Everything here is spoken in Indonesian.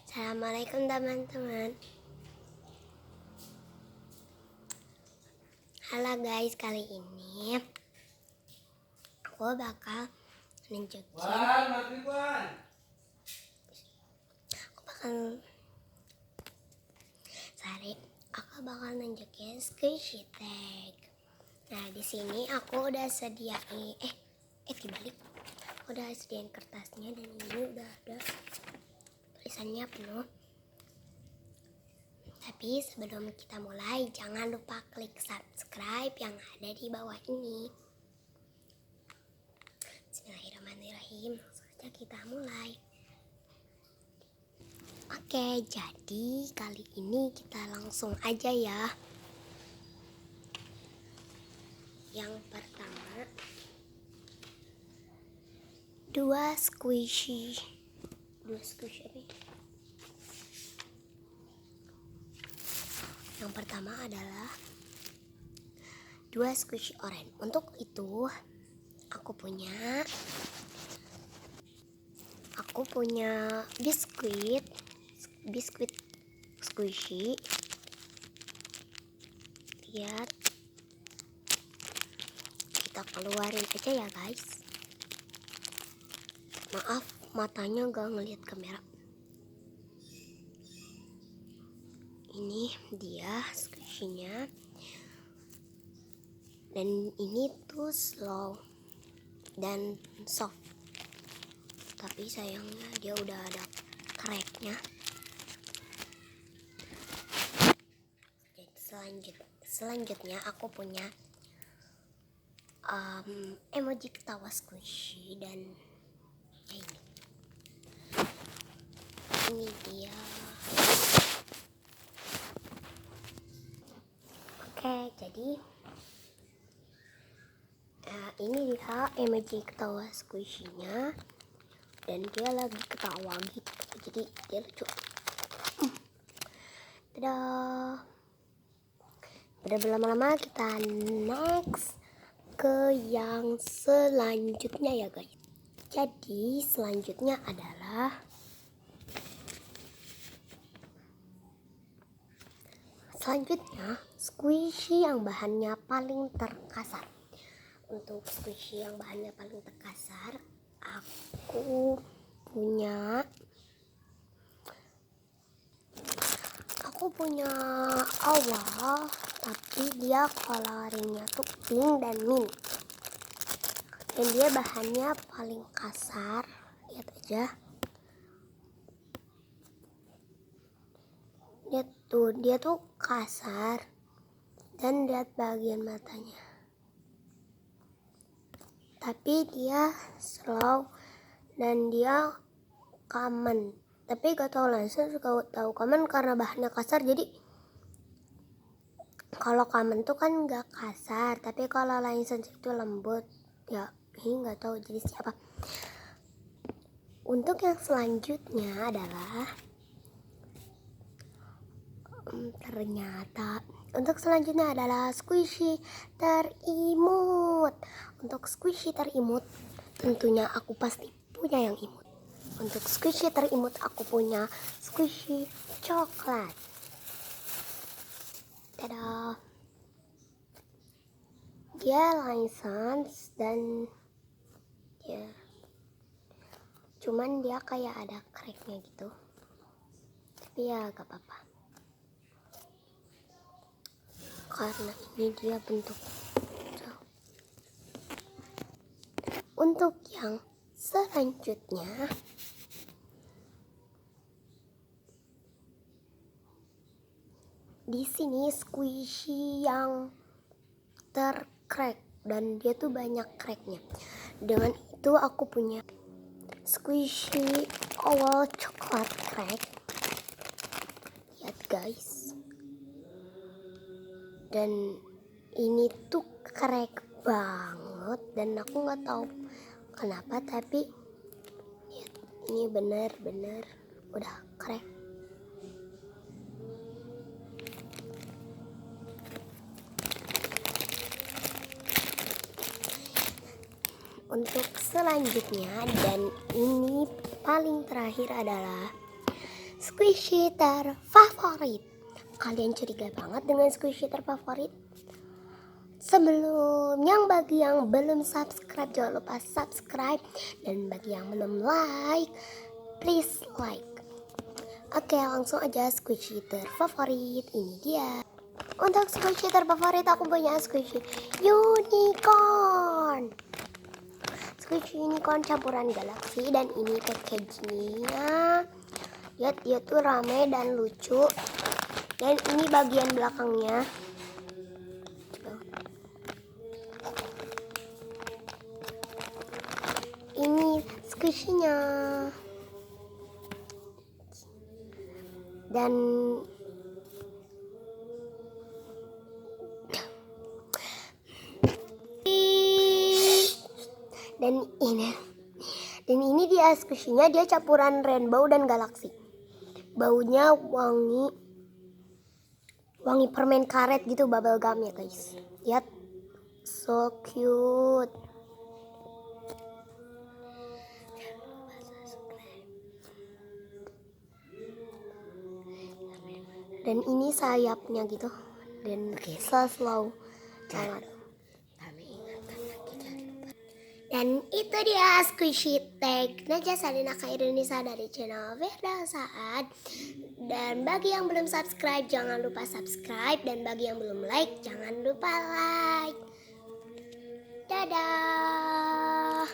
Assalamualaikum teman-teman. Halo guys, kali ini aku bakal nunjukin squishy tag. Nah, di sini aku udah sediain dibalik. Udah sediain kertasnya dan ini udah ada tulisannya penuh. Tapi sebelum kita mulai, jangan lupa klik subscribe yang ada di bawah ini. Bismillahirrahmanirrahim. Langsung saja kita mulai. Oke, jadi kali ini kita langsung aja ya. Yang pertama, 2 squishy apa ya? Yang pertama adalah 2 squishy orange. Untuk itu aku punya biskuit squishy. Lihat, kita keluarin aja ya guys. Maaf, matanya gak ngeliat kamera. Ini dia squishy-nya. Dan ini tuh slow dan soft. Tapi sayangnya dia udah ada cracknya. Selanjutnya aku punya emoji ketawa squishy dan ini dia. Oke, jadi ini dia emoji ketawa squishy-nya dan dia lagi ketawa gitu, jadi dia lucu. Dadah. Udah berlama-lama, kita next ke yang selanjutnya ya guys. Jadi selanjutnya adalah squishy yang bahannya paling terkasar. Untuk squishy yang bahannya paling terkasar, aku punya awal, tapi dia coloringnya tuh pink dan mint. Dan dia bahannya paling kasar. Lihat aja. Dia tuh kasar. Dan lihat bagian matanya. Tapi dia slow dan dia common. Tapi gak tau langsung suka tahu common karena bahannya kasar. Jadi kalau common tuh kan gak kasar, tapi kalau langsung itu lembut. Ya ini gak tahu jenisnya apa. Untuk yang selanjutnya adalah squishy terimut. Untuk squishy terimut tentunya aku pasti punya yang imut. Untuk squishy terimut aku punya squishy coklat. Dadah. Dia license dan ya, cuman dia kayak ada cracknya gitu. Tapi ya gak apa-apa. Karena ini dia bentuk. Untuk yang selanjutnya di sini squishy yang tercrack dan dia tuh banyak cracknya. Dengan itu aku punya squishy oval coklat crack. Lihat guys. Dan ini tuh crack banget dan aku nggak tahu kenapa, tapi lihat, ini benar-benar udah crack. Untuk selanjutnya, dan ini paling terakhir adalah squishy terfavorit. Kalian curiga banget dengan squishy terfavorit? Sebelum bagi yang belum subscribe, jangan lupa subscribe. Dan bagi yang belum like, please like. Oke, langsung aja squishy terfavorit. Ini dia. Untuk squishy terfavorit aku punya squishy unicorn. Squishy unicorn campuran galaksi. Dan ini packagingnya. Lihat, dia tuh rame dan lucu. Dan ini bagian belakangnya. Ini squishy-nya. Dan ini dia squishy-nya, dia campuran rainbow dan galaksi. Baunya wangi permen karet gitu, bubble gum ya guys. Lihat, so cute. Dan ini sayapnya gitu. Dan slow. Jangan. Dan itu dia squishy tag Naja Salina Indonesia dari channel Firda Saad. Dan bagi yang belum subscribe, jangan lupa subscribe. Dan bagi yang belum like, jangan lupa like. Dadah.